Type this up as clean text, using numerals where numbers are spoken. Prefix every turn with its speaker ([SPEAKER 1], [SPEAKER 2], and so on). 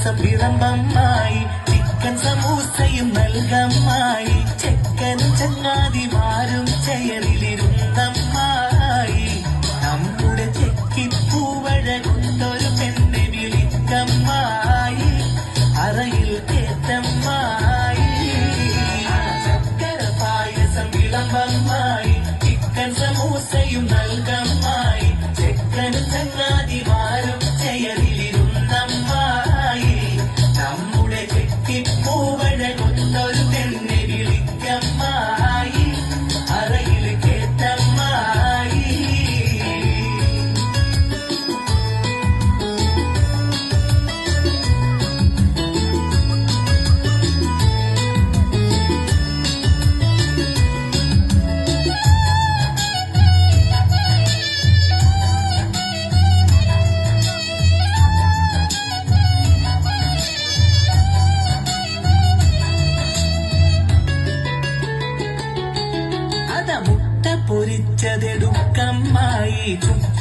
[SPEAKER 1] പായസം വിളമ്പമ്മായി, chicken സമൂസയും നൽകമ്മായി, ചെക്കനും ചങ്ങാതിമാരും ചെയറിലിരുന്നമ്മായി. നമ്മുടെ ചെക്കിപ്പൂവഴകൊണ്ടൊരു പെണ്ണെ വിളിക്കമ്മായി, അറയിൽ കേറ്റമ്മായി. ചക്കര പായസം വിളമ്പമ്മായി, ചിക്കൻ സമൂസയും നൽകമ്മായി, ചെക്കനും ചങ്ങാതിമാരും ചെയറിലിരുന്നമ്മായി. നമ്മുടെ ചെക്കിപ്പൂവഴകൊണ്ടൊരു പെണ്ണെ വിളിക്കമ്മായി, അറയിൽ കേറ്റമ്മായി. മുട്ട പൊരിച്ചതെടുക്കമ്മായി, ചുട്ട